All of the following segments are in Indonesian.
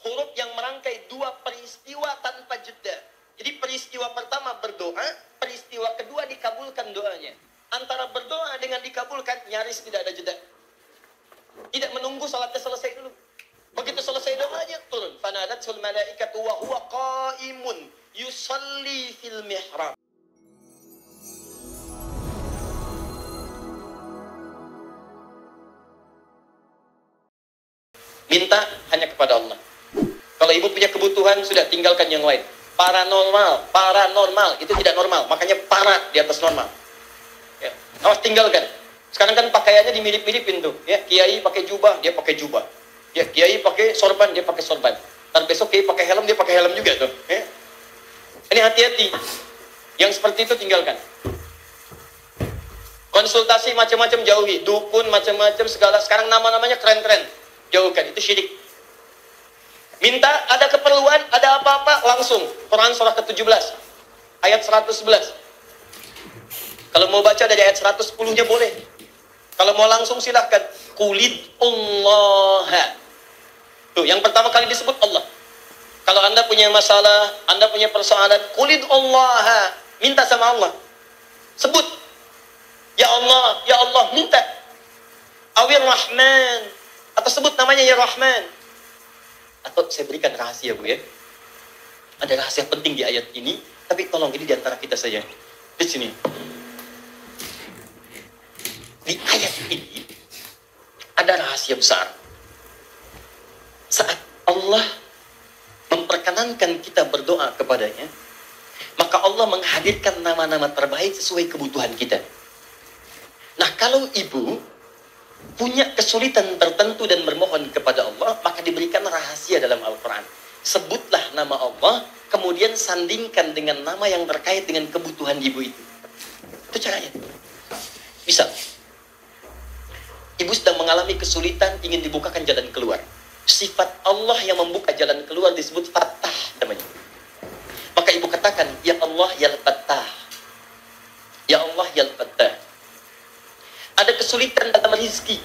huruf yang merangkai dua peristiwa tanpa jeda. Jadi peristiwa pertama berdoa, peristiwa kedua dikabulkan doanya. Antara berdoa dengan dikabulkan nyaris tidak ada jeda. Tidak menunggu salatnya selesai dulu. Begitu selesai doanya turun. Fanadatul malaikatu wa huwa qaimun yusalli fil mihrab. Minta hanya kepada Allah. Kalau ibu punya kebutuhan, sudah tinggalkan yang lain. Paranormal itu tidak normal. Makanya para di atas normal. Ya, awas tinggalkan. Sekarang kan pakaiannya dimirip-miripin tuh. Ya, kiai pakai jubah, dia pakai jubah. Ya, kiai pakai sorban, dia pakai sorban. Dan besok kiai pakai helm, dia pakai helm juga tuh. Ya. Ini hati-hati. Yang seperti itu tinggalkan. Konsultasi macam-macam jauhi. Dukun macam-macam segala. Sekarang nama-namanya keren-keren. Jauhkan, itu syirik. Minta ada keperluan, ada apa-apa, langsung. Quran surah ke-17, ayat 111. Kalau mau baca dari ayat 110-nya boleh. Kalau mau langsung silahkan. Qulidullah. Tuh, yang pertama kali disebut Allah. Kalau Anda punya masalah, Anda punya persoalan, Qulidullah. Minta sama Allah. Sebut. Ya Allah, minta. Awir Rahman. Atau sebut namanya ya Rahman. Atau saya berikan rahasia, Bu, ya. Ada rahasia penting di ayat ini, tapi tolong ini di antara kita saja. Di sini. Di ayat ini ada rahasia besar. Saat Allah memperkenankan kita berdoa kepadanya, maka Allah menghadirkan nama-nama terbaik sesuai kebutuhan kita. Nah, kalau ibu punya kesulitan tertentu dan bermohon kepada Allah, maka diberikan rahasia dalam Al-Quran. Sebutlah nama Allah, kemudian sandingkan dengan nama yang terkait dengan kebutuhan ibu itu. Itu caranya. Bisa. Ibu sedang mengalami kesulitan, ingin dibukakan jalan keluar. Sifat Allah yang membuka jalan keluar disebut Fattah namanya. Maka ibu katakan, Ya Allah, Ya Fattah. Ya Allah, Ya Fattah. Ada kesulitan dalam rizki,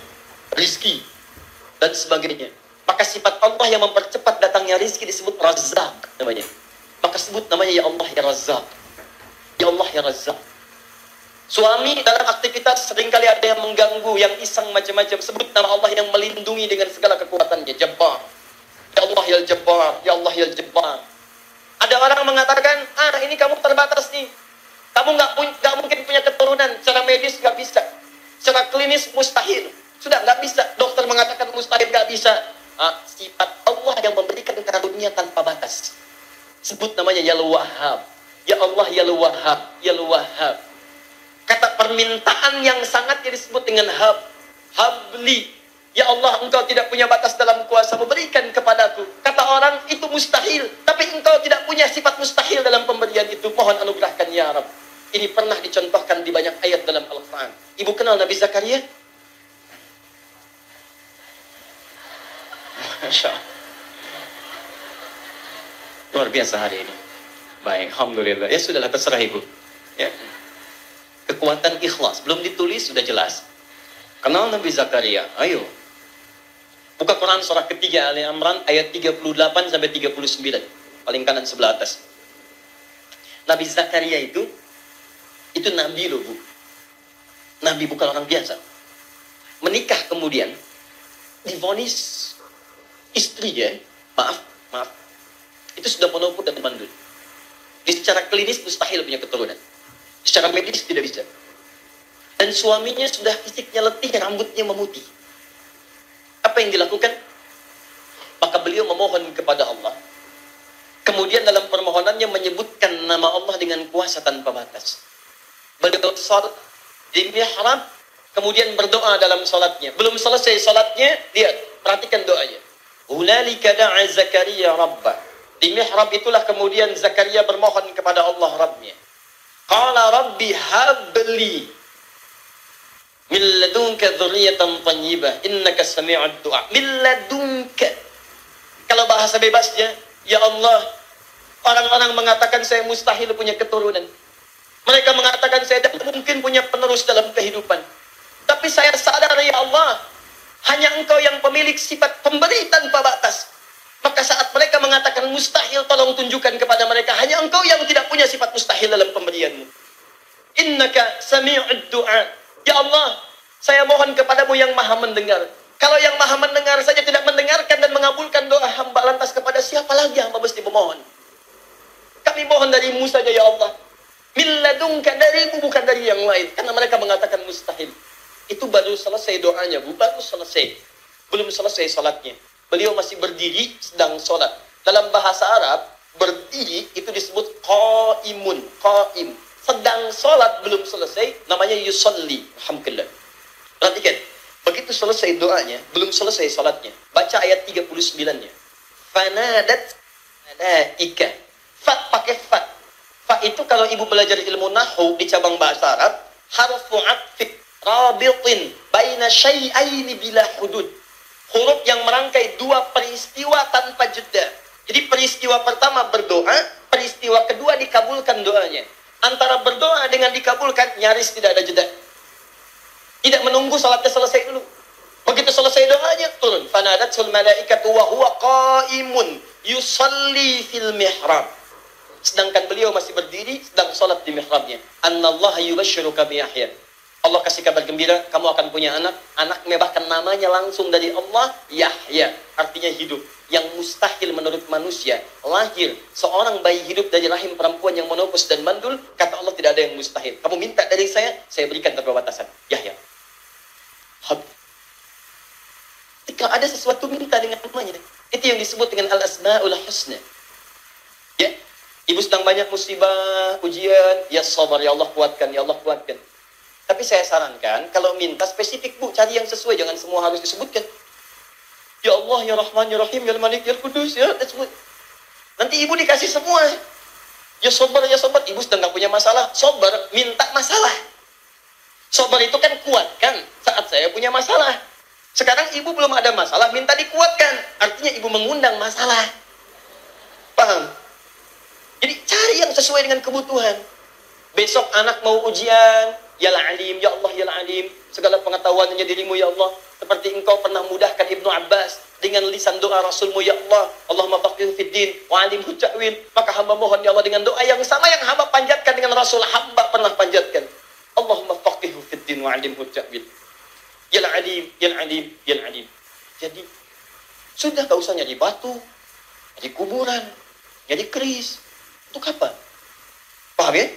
dan sebagainya. Maka sifat Allah yang mempercepat datangnya rizki disebut Razzaq namanya. Maka sebut namanya Ya Allah, Ya Razzaq. Ya Allah, Ya Razzaq. Suami dalam aktivitas seringkali ada yang mengganggu, yang iseng macam-macam. Sebut nama Allah yang melindungi dengan segala kekuatannya. Jabbar. Ya Allah, Ya Jabbar. Ya Allah, Ya Jabbar. Ada orang mengatakan, ini kamu terbatas nih. Kamu nggak mungkin punya keturunan. Secara medis nggak bisa. Secara klinis mustahil. Sudah nggak bisa. Dokter mengatakan mustahil, nggak bisa. Sifat Allah yang memberikan karunia tanpa batas. Sebut namanya Ya Wahhab. Ya Allah, Ya Wahhab. Ya Wahhab. Kata permintaan yang sangat disebut dengan hab. Habli. Ya Allah, engkau tidak punya batas dalam kuasa memberikan kepadaku. Kata orang, itu mustahil. Tapi engkau tidak punya sifat mustahil dalam pemberian itu. Mohon anugerahkan ya Rabb. Ini pernah dicontohkan di banyak ayat dalam Al-Quran. Ibu kenal Nabi Zakaria? Masya Allah. Luar biasa hari ini. Baik, Alhamdulillah. Ya sudahlah, terserah ibu. Ya. Kekuatan ikhlas. Belum ditulis, sudah jelas. Kenal Nabi Zakaria. Ayo. Buka Quran surah ketiga Ali Imran ayat 38-39. Paling kanan sebelah atas. Nabi Zakaria itu Nabi loh, Bu. Nabi bukan orang biasa. Menikah kemudian divonis istri ya, maaf, itu sudah monopol dan mandul. Secara klinis mustahil punya keturunan. Secara medis tidak bisa. Dan suaminya sudah fisiknya letih, rambutnya memutih. Apa yang dilakukan? Maka beliau memohon kepada Allah. Kemudian dalam permohonannya menyebutkan nama Allah dengan kuasa tanpa batas. Beliau salat di mihrab, kemudian berdoa dalam salatnya. Belum selesai salatnya, lihat, perhatikan doanya. Hunalika da'a Zakaria rabbah. Di mihrab itulah kemudian Zakaria bermohon kepada Allah Rabbnya. Qala rabbi habli min ladunka dzurriyyatan thayyibah innaka sami'ud du'a. Min ladunka. Kalau bahasa bebasnya, ya Allah, orang-orang mengatakan saya mustahil punya keturunan. Mereka mengatakan saya tidak mungkin punya penerus dalam kehidupan. Tapi saya sadar ya Allah, hanya Engkau yang pemilik sifat pemberi tanpa batas. Maka saat mustahil, tolong tunjukkan kepada mereka. Hanya engkau yang tidak punya sifat mustahil dalam pemberianmu. Innaka sami'ud du'a. Ya Allah, saya mohon kepadamu yang maha mendengar. Kalau yang maha mendengar saja tidak mendengarkan dan mengabulkan doa hamba, lantas kepada siapa lagi hamba mesti memohon? Kami mohon darimu saja ya Allah. Min ladunka, darimu, bukan dari yang lain. Karena mereka mengatakan mustahil. Itu baru selesai doanya, Bu. Baru selesai. Belum selesai salatnya. Beliau masih berdiri sedang salat. Dalam bahasa Arab, berdiri itu disebut qaimun. Qaim. Sedang salat belum selesai, namanya yusalli. Alhamdulillah. Perhatikan. Begitu selesai doanya, belum selesai salatnya. Baca ayat 39-nya. Fanadat malaika. Fa pakai fa. Fa itu kalau ibu belajar ilmu nahwu di cabang bahasa Arab, harfu atfi rabitin baina syai'aini bila hudud. Huruf yang merangkai dua peristiwa tanpa jeda. Jadi peristiwa pertama berdoa, peristiwa kedua dikabulkan doanya. Antara berdoa dengan dikabulkan nyaris tidak ada jeda. Tidak menunggu salatnya selesai dulu. Begitu selesai doanya turun. Fanadatul malaikatu wa huwa qaimun yusalli fil mihrab. Sedangkan beliau masih berdiri sedang salat di mihrabnya. Annallaha yubashshiruka bi Yahya. Allah kasih kabar gembira, kamu akan punya anak. Anaknya bahkan namanya langsung dari Allah, Yahya. Artinya hidup. Yang mustahil menurut manusia. Lahir seorang bayi hidup dari rahim perempuan yang menopause dan mandul. Kata Allah tidak ada yang mustahil. Kamu minta dari saya berikan tanpa batasan. Yahya. Ketika ada sesuatu minta dengan namanya. Itu yang disebut dengan al-asma'ul husna. Ya. Ibu sedang banyak musibah, ujian. Ya sabar, ya Allah kuatkan, ya Allah kuatkan. Tapi saya sarankan, kalau minta spesifik, Bu, cari yang sesuai, jangan semua harus disebutkan. Ya Allah, ya Rahman, ya Rahim, ya Malik, ya Kudus, ya disebut. Nanti ibu dikasih semua. Ya sabar, ibu sedang gak punya masalah. Sabar, minta masalah. Sabar itu kan kuatkan saat saya punya masalah. Sekarang ibu belum ada masalah, minta dikuatkan. Artinya ibu mengundang masalah. Paham? Jadi cari yang sesuai dengan kebutuhan. Besok anak mau ujian, ya alim, ya Allah, ya alim. Segala pengetahuannya dirimu, ya Allah. Seperti engkau pernah mudahkan Ibnu Abbas dengan lisan doa Rasulmu, ya Allah. Allahumma faqihhu fid din wa alimhu ta'wil. Maka hamba mohon, ya Allah, dengan doa yang sama yang hamba panjatkan dengan Rasul, hamba pernah panjatkan. Allahumma faqihhu fid din wa alimhu ta'wil. Ya alim, ya alim, ya alim. Jadi, sudah gak usah nyari batu, nyari kuburan, nyari keris. Untuk apa? Paham ya?